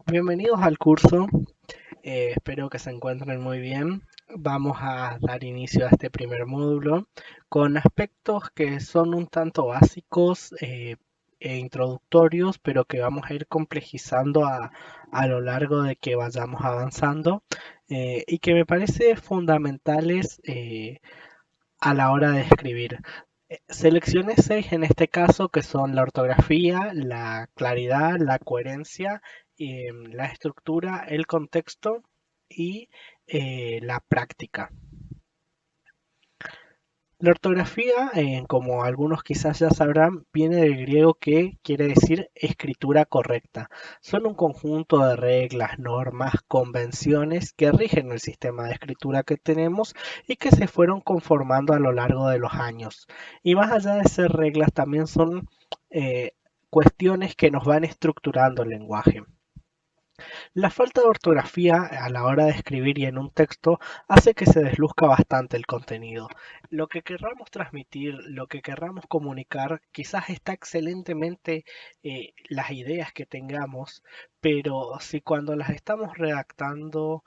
Bienvenidos al curso, espero que se encuentren muy bien. Vamos a dar inicio a este primer módulo con aspectos que son un tanto básicos e introductorios, pero que vamos a ir complejizando a lo largo de que vayamos avanzando y que me parece fundamentales a la hora de escribir. Seleccioné 6 en este caso que son la ortografía, la claridad, la coherencia, la estructura, el contexto y la práctica. La ortografía, como algunos quizás ya sabrán, viene del griego que quiere decir escritura correcta. Son un conjunto de reglas, normas, convenciones que rigen el sistema de escritura que tenemos y que se fueron conformando a lo largo de los años. Y más allá de ser reglas, también son eh, cuestiones que nos van estructurando el lenguaje. La falta de ortografía a la hora de escribir y en un texto hace que se desluzca bastante el contenido. Lo que querramos transmitir, lo que querramos comunicar, quizás está excelentemente las ideas que tengamos, pero si cuando las estamos redactando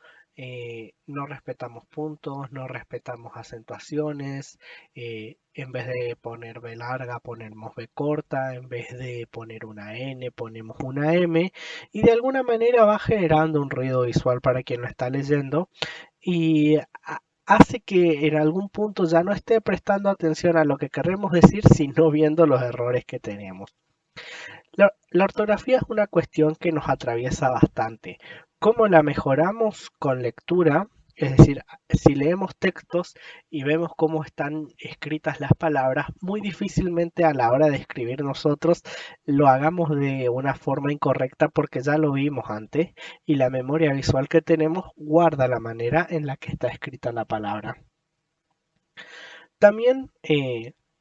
no respetamos puntos, no respetamos acentuaciones, en vez de poner B larga ponemos B corta, en vez de poner una N ponemos una M, y de alguna manera va generando un ruido visual para quien lo está leyendo y hace que en algún punto ya no esté prestando atención a lo que queremos decir, sino viendo los errores que tenemos. La ortografía es una cuestión que nos atraviesa bastante. ¿Cómo la mejoramos con lectura? Es decir, si leemos textos y vemos cómo están escritas las palabras, muy difícilmente a la hora de escribir nosotros lo hagamos de una forma incorrecta porque ya lo vimos antes y la memoria visual que tenemos guarda la manera en la que está escrita la palabra. También,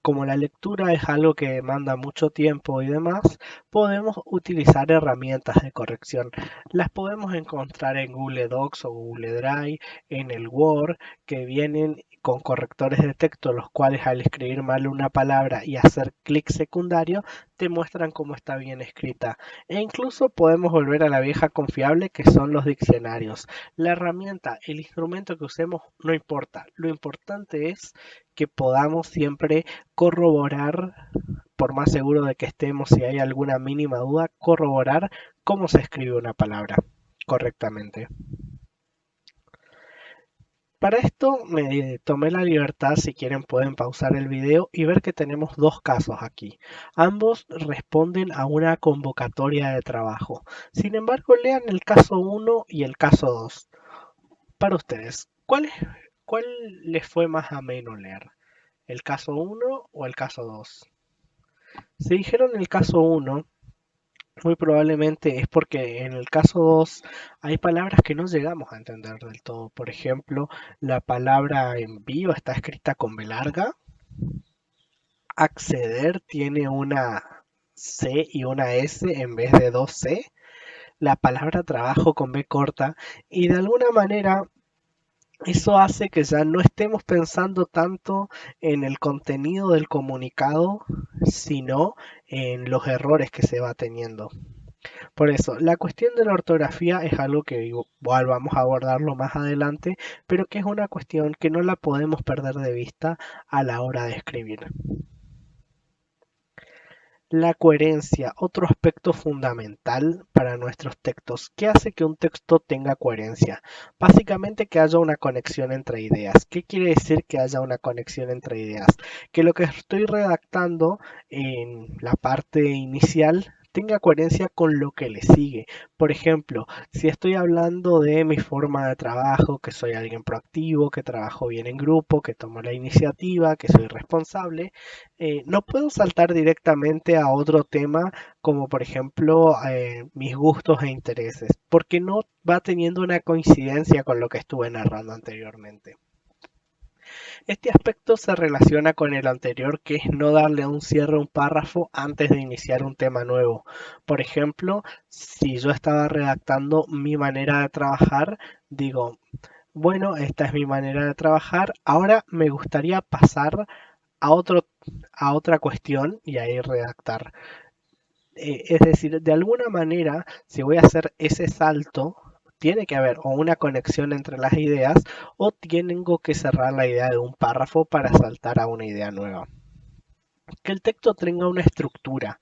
como la lectura es algo que demanda mucho tiempo y demás, podemos utilizar herramientas de corrección. Las podemos encontrar en Google Docs o Google Drive, en el Word, que vienen con correctores de texto, los cuales al escribir mal una palabra y hacer clic secundario, te muestran cómo está bien escrita. E incluso podemos volver a la vieja confiable que son los diccionarios. La herramienta, el instrumento que usemos, no importa. Lo importante es que podamos siempre corroborar, por más seguro de que estemos, si hay alguna mínima duda, corroborar cómo se escribe una palabra correctamente. Para esto me tomé la libertad, si quieren pueden pausar el video y ver que tenemos dos casos aquí. Ambos responden a una convocatoria de trabajo. Sin embargo, lean el caso 1 y el caso 2. Para ustedes, ¿cuál les fue más ameno leer? ¿El caso 1 o el caso 2? Si dijeron el caso 1, muy probablemente es porque en el caso 2 hay palabras que no llegamos a entender del todo. Por ejemplo, la palabra envío está escrita con B larga. Acceder tiene una C y una S en vez de dos C. La palabra trabajo con B corta. Y de alguna manera eso hace que ya no estemos pensando tanto en el contenido del comunicado, sino en los errores que se va teniendo. Por eso, la cuestión de la ortografía es algo que igual vamos a abordarlo más adelante, pero que es una cuestión que no la podemos perder de vista a la hora de escribir. La coherencia, otro aspecto fundamental para nuestros textos. ¿Qué hace que un texto tenga coherencia? Básicamente que haya una conexión entre ideas. ¿Qué quiere decir que haya una conexión entre ideas? Que lo que estoy redactando en la parte inicial tenga coherencia con lo que le sigue. Por ejemplo, si estoy hablando de mi forma de trabajo, que soy alguien proactivo, que trabajo bien en grupo, que tomo la iniciativa, que soy responsable, no puedo saltar directamente a otro tema como por ejemplo mis gustos e intereses, porque no va teniendo una coincidencia con lo que estuve narrando anteriormente. Este aspecto se relaciona con el anterior, que es no darle un cierre a un párrafo antes de iniciar un tema nuevo. Por ejemplo, si yo estaba redactando mi manera de trabajar, digo, bueno, esta es mi manera de trabajar, ahora me gustaría pasar a, otro, a otra cuestión y ahí redactar. Es decir, de alguna manera, si voy a hacer ese salto, tiene que haber o una conexión entre las ideas o tengo que cerrar la idea de un párrafo para saltar a una idea nueva. Que el texto tenga una estructura.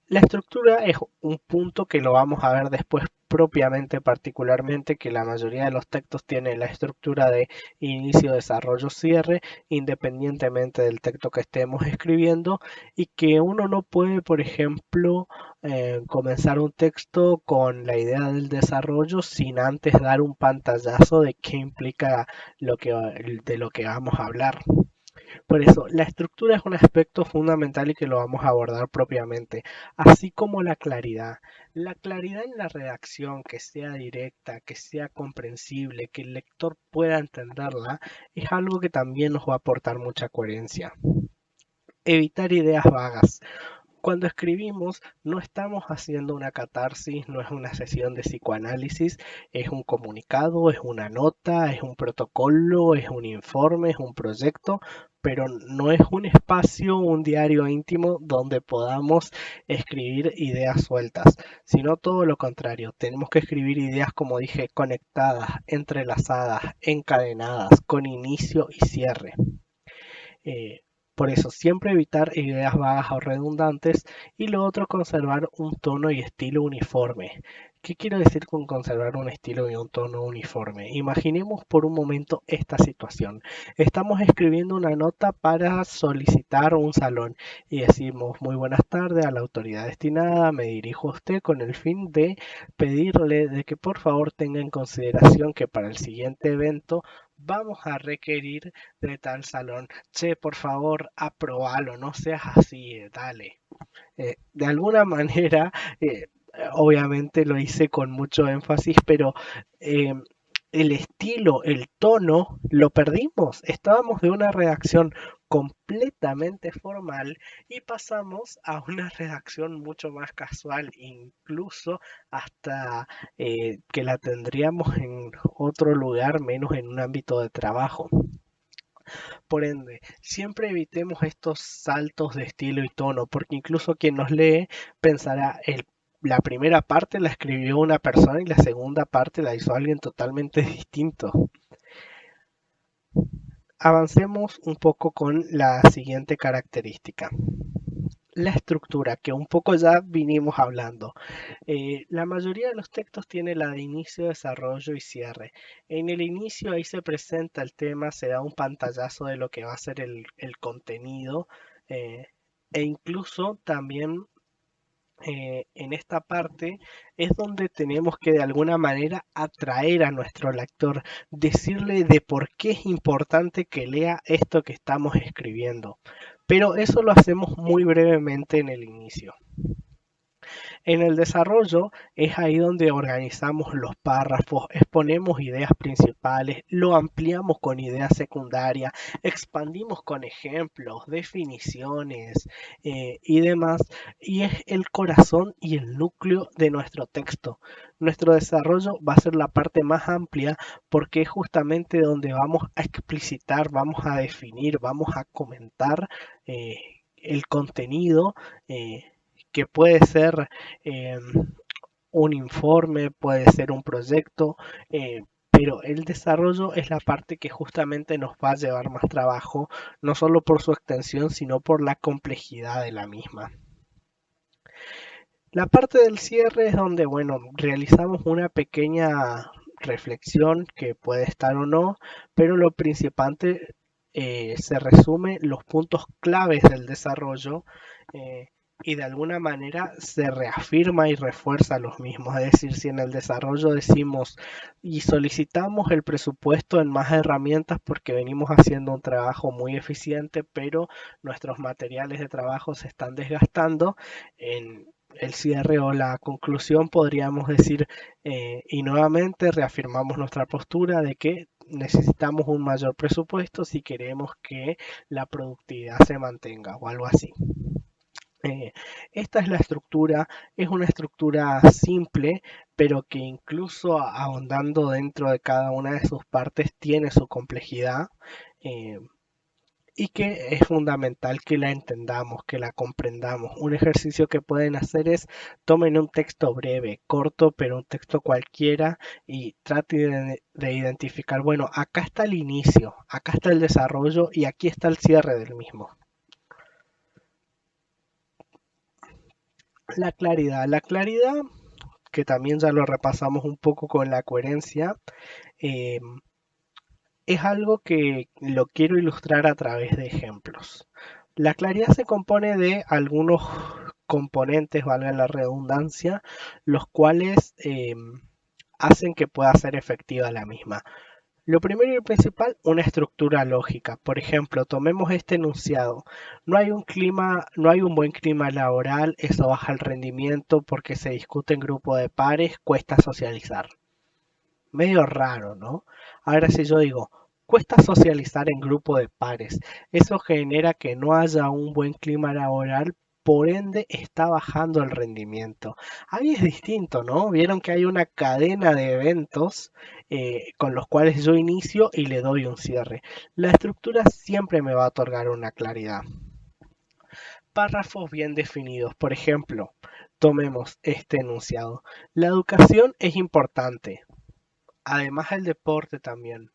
La estructura es un punto que lo vamos a ver después propiamente, particularmente, que la mayoría de los textos tienen la estructura de inicio, desarrollo, cierre, independientemente del texto que estemos escribiendo, y que uno no puede, por ejemplo, comenzar un texto con la idea del desarrollo sin antes dar un pantallazo de qué implica de lo que vamos a hablar. Por eso, la estructura es un aspecto fundamental y que lo vamos a abordar propiamente, así como la claridad. La claridad en la redacción, que sea directa, que sea comprensible, que el lector pueda entenderla, es algo que también nos va a aportar mucha coherencia. Evitar ideas vagas. Cuando escribimos no estamos haciendo una catarsis, no es una sesión de psicoanálisis, es un comunicado, es una nota, es un protocolo, es un informe, es un proyecto, pero no es un espacio, un diario íntimo donde podamos escribir ideas sueltas, sino todo lo contrario. Tenemos que escribir ideas, como dije, conectadas, entrelazadas, encadenadas, con inicio y cierre. Eh, por eso, siempre evitar ideas vagas o redundantes y lo otro, conservar un tono y estilo uniforme. ¿Qué quiero decir con conservar un estilo y un tono uniforme? Imaginemos por un momento esta situación. Estamos escribiendo una nota para solicitar un salón y decimos muy buenas tardes a la autoridad destinada, me dirijo a usted con el fin de pedirle de que por favor tenga en consideración que para el siguiente evento vamos a requerir de tal salón. Che, por favor, aprobalo, no seas así, dale. De alguna manera, obviamente lo hice con mucho énfasis, pero eh, el estilo, el tono, lo perdimos. Estábamos de una redacción completamente formal y pasamos a una redacción mucho más casual, incluso hasta que la tendríamos en otro lugar, menos en un ámbito de trabajo. Por ende, siempre evitemos estos saltos de estilo y tono, porque incluso quien nos lee pensará, la primera parte la escribió una persona y la segunda parte la hizo alguien totalmente distinto. Avancemos un poco con la siguiente característica. La estructura, que un poco ya vinimos hablando. La mayoría de los textos tiene la de inicio, desarrollo y cierre. En el inicio ahí se presenta el tema, se da un pantallazo de lo que va a ser el contenido, eh, e incluso también en esta parte es donde tenemos que de alguna manera atraer a nuestro lector, decirle de por qué es importante que lea esto que estamos escribiendo. Pero eso lo hacemos muy brevemente en el inicio. En el desarrollo es ahí donde organizamos los párrafos, exponemos ideas principales, lo ampliamos con ideas secundarias, expandimos con ejemplos, definiciones y demás. Y es el corazón y el núcleo de nuestro texto. Nuestro desarrollo va a ser la parte más amplia porque es justamente donde vamos a explicitar, vamos a definir, vamos a comentar el contenido. Que puede ser eh, un informe, puede ser un proyecto, pero el desarrollo es la parte que justamente nos va a llevar más trabajo, no solo por su extensión, sino por la complejidad de la misma. La parte del cierre es donde, bueno, realizamos una pequeña reflexión que puede estar o no, pero lo principal se resume los puntos claves del desarrollo y de alguna manera se reafirma y refuerza los mismos. Es decir, si en el desarrollo decimos y solicitamos el presupuesto en más herramientas porque venimos haciendo un trabajo muy eficiente, pero nuestros materiales de trabajo se están desgastando, en el cierre o la conclusión podríamos decir, y nuevamente reafirmamos nuestra postura de que necesitamos un mayor presupuesto si queremos que la productividad se mantenga o algo así. Eh, Esta es la estructura, es una estructura simple, pero que incluso ahondando dentro de cada una de sus partes tiene su complejidad. eh, y que es fundamental que la entendamos, que la comprendamos. Un ejercicio que pueden hacer es tomen un texto breve, corto, pero un texto cualquiera y traten de identificar, bueno, acá está el inicio, acá está el desarrollo y aquí está el cierre del mismo. La claridad, que también ya lo repasamos un poco con la coherencia, eh, es algo que lo quiero ilustrar a través de ejemplos. La claridad se compone de algunos componentes, valga la redundancia, los cuales hacen que pueda ser efectiva la misma. Lo primero y principal, una estructura lógica. Por ejemplo, tomemos este enunciado. No hay un buen clima laboral, eso baja el rendimiento porque se discute en grupo de pares, cuesta socializar. Medio raro, ¿no? Ahora si yo digo, cuesta socializar en grupo de pares, eso genera que no haya un buen clima laboral, por ende está bajando el rendimiento. Ahí es distinto, ¿no? Vieron que hay una cadena de eventos con los cuales yo inicio y le doy un cierre. La estructura siempre me va a otorgar una claridad. Párrafos bien definidos. Por ejemplo, tomemos este enunciado. La educación es importante. Además el deporte también.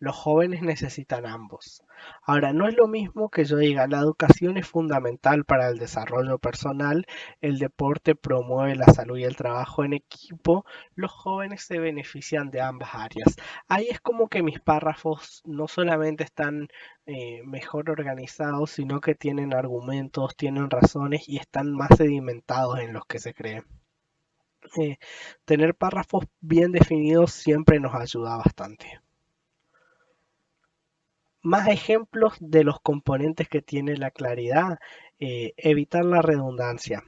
Los jóvenes necesitan ambos. Ahora, no es lo mismo que yo diga, la educación es fundamental para el desarrollo personal, el deporte promueve la salud y el trabajo en equipo, los jóvenes se benefician de ambas áreas. Ahí es como que mis párrafos no solamente están mejor organizados, sino que tienen argumentos, tienen razones y están más sedimentados en los que se creen. Eh, Tener párrafos bien definidos siempre nos ayuda bastante. Más ejemplos de los componentes que tiene la claridad. Evitar la redundancia.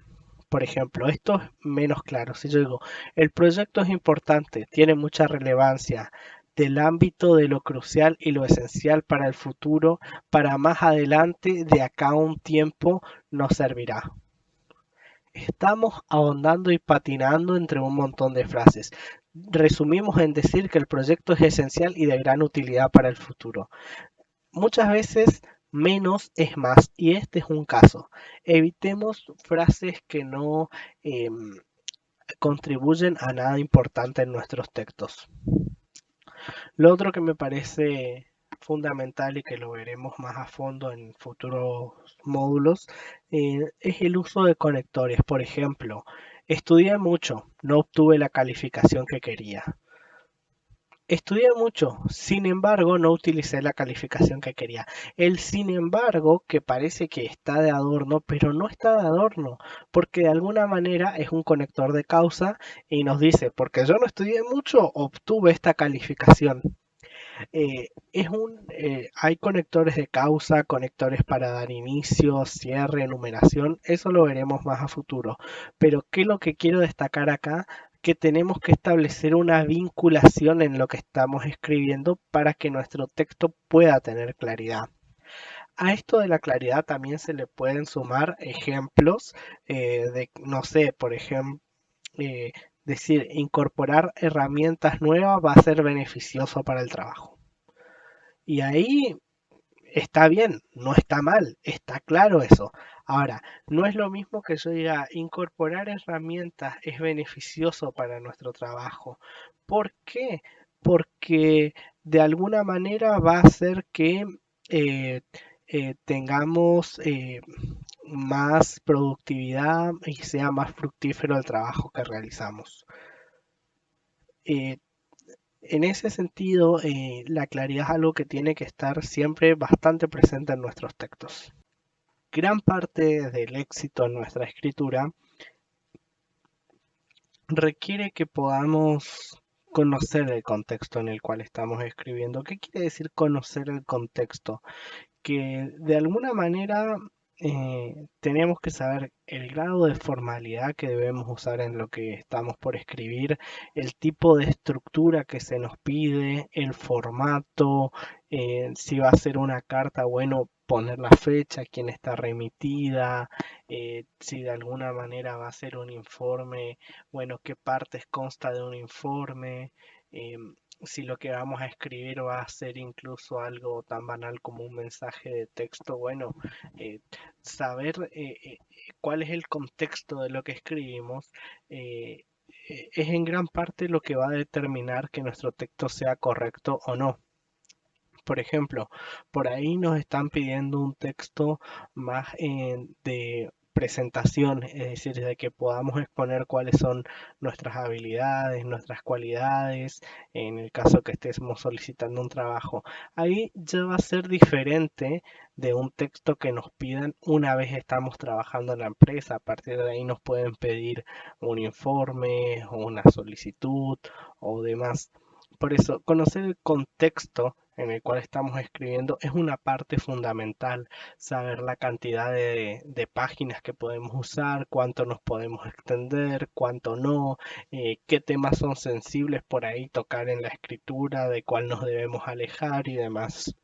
Por ejemplo, esto es menos claro. Si yo digo, el proyecto es importante, tiene mucha relevancia del ámbito de lo crucial y lo esencial para el futuro, para más adelante, de acá a un tiempo, nos servirá. Estamos ahondando y patinando entre un montón de frases. Resumimos en decir que el proyecto es esencial y de gran utilidad para el futuro. Muchas veces menos es más y este es un caso. Evitemos frases que no contribuyen a nada importante en nuestros textos. Lo otro que me parece fundamental y que lo veremos más a fondo en futuros módulos es el uso de conectores. Por ejemplo, estudié mucho, no obtuve la calificación que quería. Estudié mucho, sin embargo, no utilicé la calificación que quería. El sin embargo, que parece que está de adorno, pero no está de adorno, porque de alguna manera es un conector de causa y nos dice, porque yo no estudié mucho, obtuve esta calificación. Hay conectores de causa, conectores para dar inicio, cierre, enumeración, eso lo veremos más a futuro. Pero ¿qué es lo que quiero destacar acá? Que tenemos que establecer una vinculación en lo que estamos escribiendo para que nuestro texto pueda tener claridad. A esto de la claridad también se le pueden sumar ejemplos no sé, por ejemplo, decir, incorporar herramientas nuevas va a ser beneficioso para el trabajo. Y ahí está bien, no está mal, está claro eso. Ahora, no es lo mismo que yo diga, incorporar herramientas es beneficioso para nuestro trabajo. ¿Por qué? Porque de alguna manera va a hacer que eh, tengamos más productividad y sea más fructífero el trabajo que realizamos. Eh, En ese sentido, la claridad es algo que tiene que estar siempre bastante presente en nuestros textos. Gran parte del éxito en nuestra escritura requiere que podamos conocer el contexto en el cual estamos escribiendo. ¿Qué quiere decir conocer el contexto? Que de alguna manera tenemos que saber el grado de formalidad que debemos usar en lo que estamos por escribir, el tipo de estructura que se nos pide, el formato, si va a ser una carta, bueno, poner la fecha, quién está remitida, si de alguna manera va a ser un informe, bueno, qué partes consta de un informe. si lo que vamos a escribir va a ser incluso algo tan banal como un mensaje de texto, bueno, eh, saber cuál es el contexto de lo que escribimos eh, es en gran parte lo que va a determinar que nuestro texto sea correcto o no. Por ejemplo, por ahí nos están pidiendo un texto más de presentación, es decir, de que podamos exponer cuáles son nuestras habilidades, nuestras cualidades, en el caso que estemos solicitando un trabajo. Ahí ya va a ser diferente de un texto que nos pidan una vez estamos trabajando en la empresa. A partir de ahí nos pueden pedir un informe o una solicitud o demás. Por eso, conocer el contexto en el cual estamos escribiendo es una parte fundamental. Saber la cantidad de páginas que podemos usar, cuánto nos podemos extender, cuánto no, qué temas son sensibles por ahí tocar en la escritura, de cuál nos debemos alejar y demás.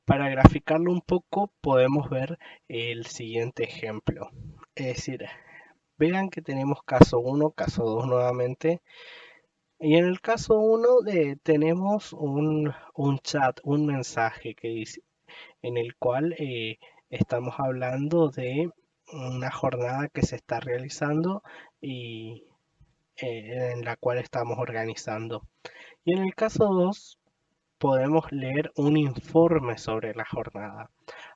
Para graficarlo un poco, podemos ver el siguiente ejemplo. Es decir, vean que tenemos caso uno, caso 2 nuevamente. Y en el caso uno tenemos un chat, un mensaje que dice, en el cual estamos hablando de una jornada que se está realizando y en la cual estamos organizando. Y en el caso 2 podemos leer un informe sobre la jornada.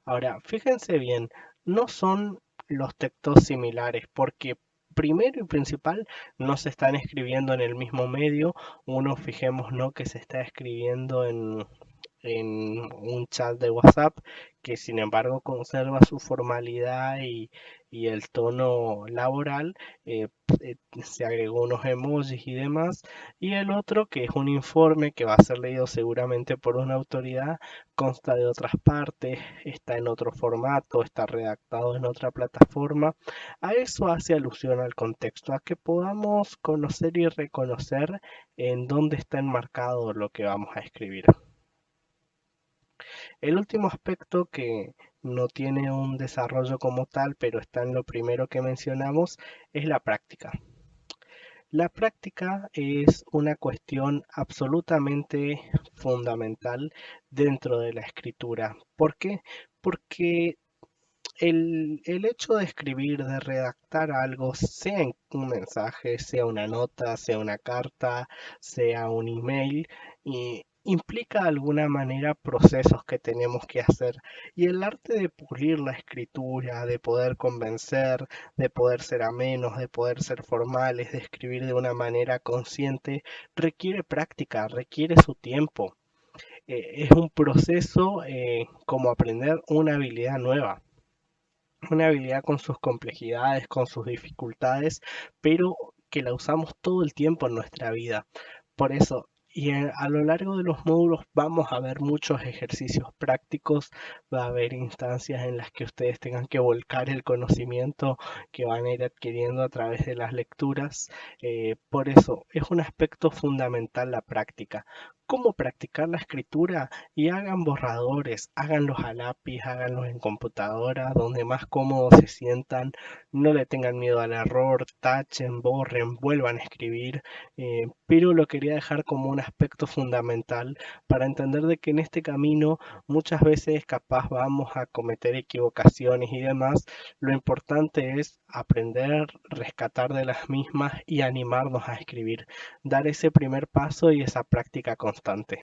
Ahora, fíjense bien, no son los textos similares porque primero y principal no se están escribiendo en el mismo medio. Uno, fijemos, ¿no? Que se está escribiendo en un chat de WhatsApp que sin embargo conserva su formalidad y el tono laboral, se agregó unos emojis y demás, y el otro que es un informe que va a ser leído seguramente por una autoridad, consta de otras partes, está en otro formato, está redactado en otra plataforma. A eso hace alusión al contexto, a que podamos conocer y reconocer en dónde está enmarcado lo que vamos a escribir. El último aspecto que no tiene un desarrollo como tal, pero está en lo primero que mencionamos, es la práctica. La práctica es una cuestión absolutamente fundamental dentro de la escritura. ¿Por qué? Porque el hecho de escribir, de redactar algo, sea un mensaje, sea una nota, sea una carta, sea un email, implica de alguna manera procesos que tenemos que hacer. Y el arte de pulir la escritura, de poder convencer, de poder ser amenos, de poder ser formales, de escribir de una manera consciente, requiere práctica, requiere su tiempo. Es un proceso como aprender una habilidad nueva, una habilidad con sus complejidades, con sus dificultades, pero que la usamos todo el tiempo en nuestra vida. Por eso, a lo largo de los módulos vamos a ver muchos ejercicios prácticos, va a haber instancias en las que ustedes tengan que volcar el conocimiento que van a ir adquiriendo a través de las lecturas. Por eso, es un aspecto fundamental la práctica. ¿Cómo practicar la escritura? Y hagan borradores, háganlos a lápiz, háganlos en computadora, donde más cómodos se sientan, no le tengan miedo al error, tachen, borren, vuelvan a escribir, pero lo quería dejar como un aspecto fundamental para entender de que en este camino muchas veces capaz vamos a cometer equivocaciones y demás. Lo importante es aprender, rescatar de las mismas y animarnos a escribir, dar ese primer paso y esa práctica constante.